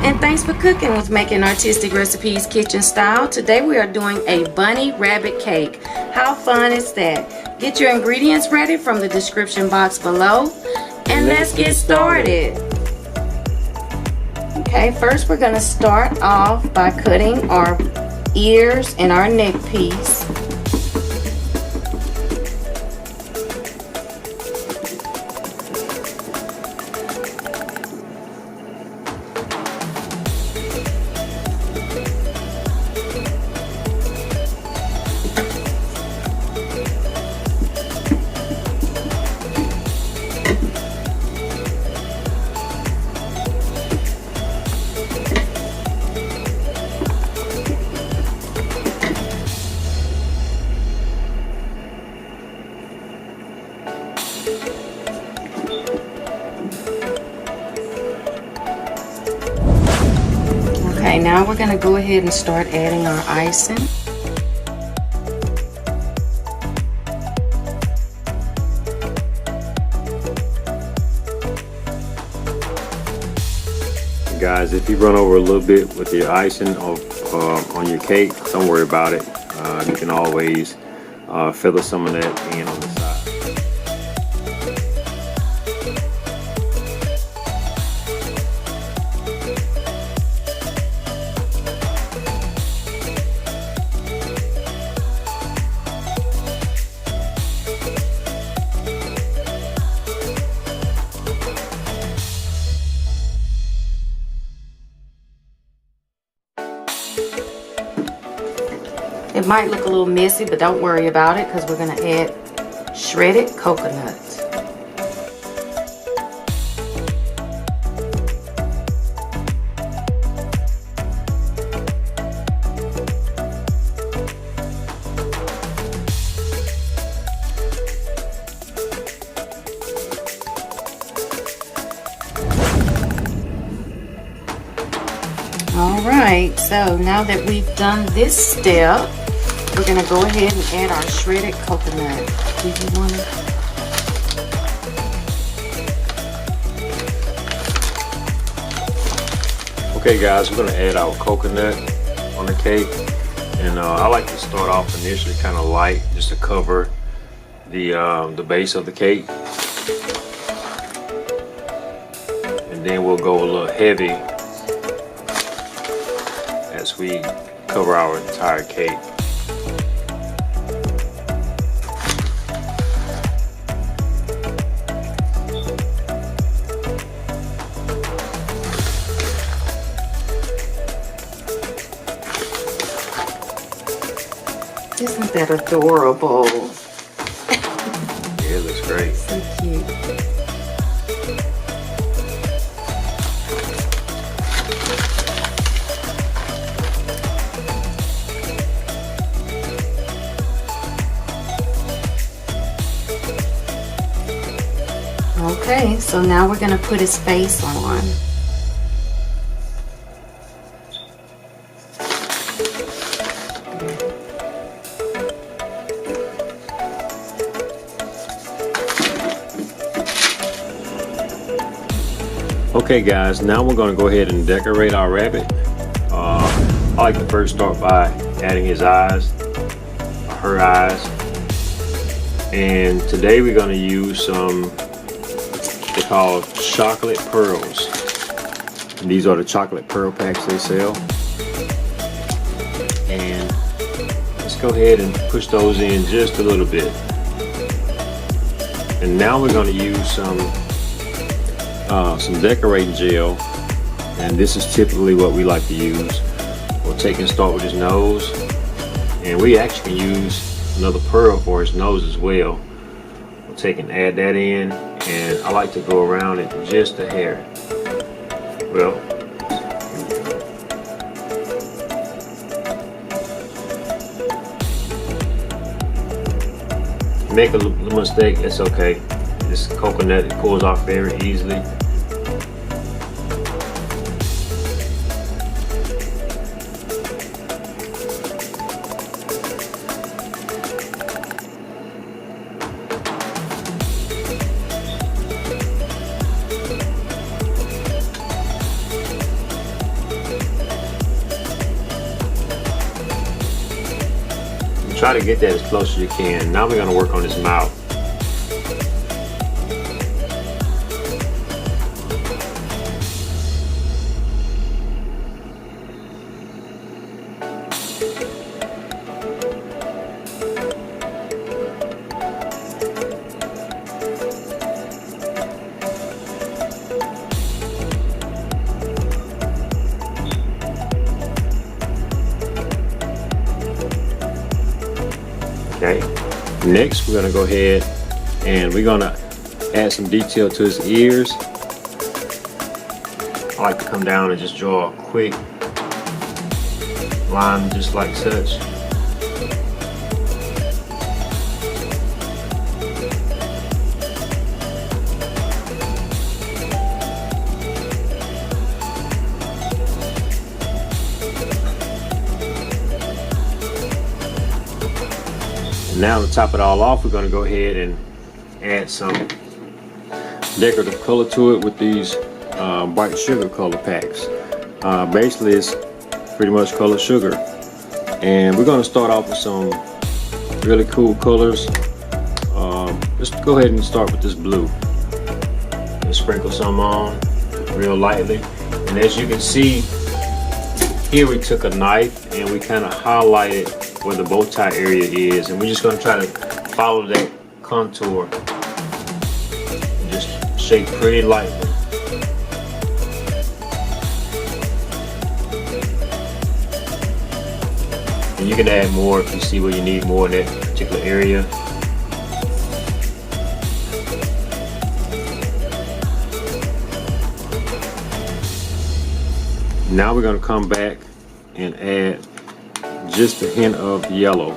And thanks for cooking with Making Artistic Recipes Kitchen Style. Today we are doing a bunny rabbit cake. How fun is that? Get your ingredients ready from the description box below. And let's get started. Okay, first we're going to start off by cutting our ears and our neck piece. Okay, now we're going to go ahead and start adding our icing. Guys, if you run over a little bit with your icing on your cake, don't worry about it. You can always feather some of that in on the side. It might look a little messy, but don't worry about it because we're going to add shredded coconut. Alright, so now that we've done this step, we're going to go ahead and add our shredded coconut. Do you want to? Okay guys, we're going to add our coconut on the cake. And I like to start off initially kind of light, just to cover the base of the cake. And then we'll go a little heavy as we cover our entire cake. Isn't that adorable? Yeah, it looks great. So cute. Okay, so now we're going to put his face on. Okay guys, now we're going to go ahead and decorate our rabbit. I like to first start by adding his eyes, her eyes. And today we're going to use some, they're called chocolate pearls. And these are the chocolate pearl packs they sell. And let's go ahead and push those in just a little bit. And now we're going to use some decorating gel, and this is typically what we like to use. We'll take and start with his nose, and we actually can use another pearl for his nose as well. We'll take and add that in, and I like to go around it just a hair. Well, make a little mistake, it's okay. This coconut, it pulls off very easily. try to get that as close as you can. Now we're going to work on his mouth. Okay, next we're gonna go ahead and we're gonna add some detail to his ears. I like to come down and just draw a quick line just like such. Now to top it all off, we're going to go ahead and add some decorative color to it with these white sugar color packs. Basically it's pretty much colored sugar, and we're going to start off with some really cool colors. Let's go ahead and start with this blue and sprinkle some on real lightly. And as you can see here, we took a knife and we kind of highlighted where the bow tie area is, and we're just going to try to follow that contour and just shake pretty lightly. And you can add more if you see where you need more in that particular area. Now we're going to come back and add just a hint of yellow.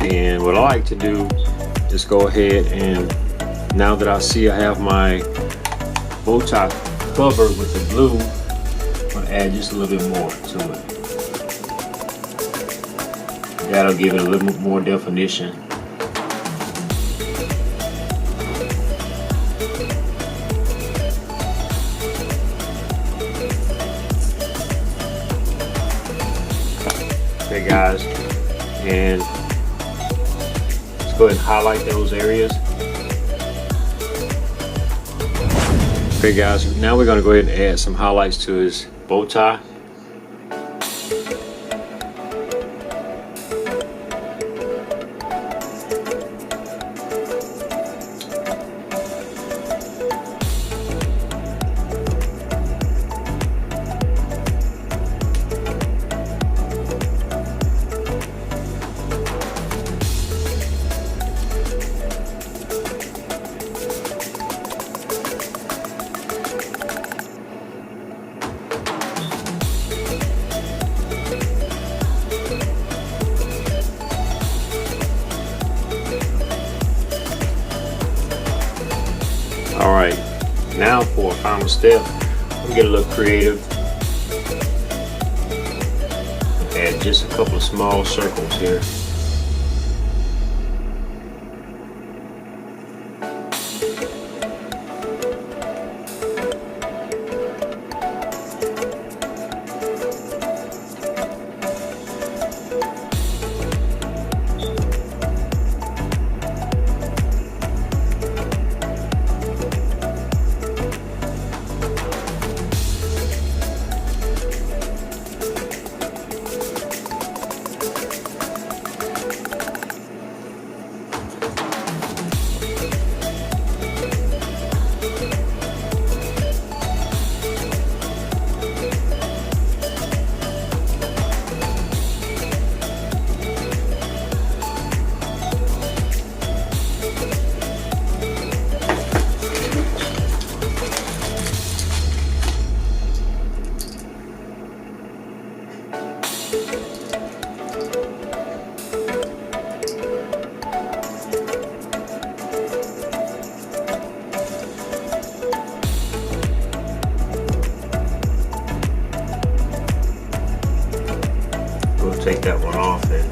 And what I like to do is go ahead and, now that I see I have my bow tie covered with the blue, I'm going to add just a little bit more to it. That'll give it a little bit more definition. Okay guys, and let's go ahead and highlight those areas. Okay guys, now we're going to go ahead and add some highlights to his bow tie. Alright, now for a final step, we'll get a little creative. Add just a couple of small circles here. Take that one off and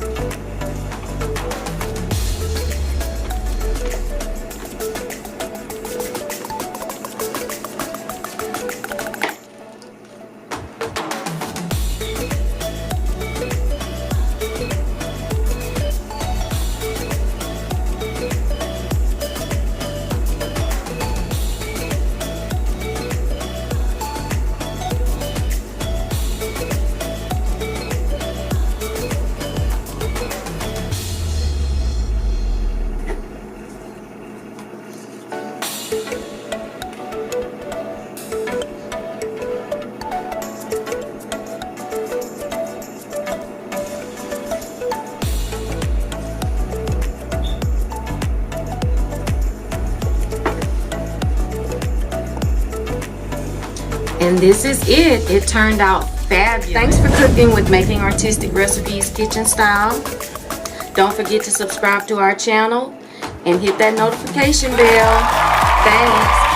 And this is it. It turned out fabulous. Thanks for cooking with Making Artistic Recipes Kitchen Style. Don't forget to subscribe to our channel and hit that notification bell. Thanks.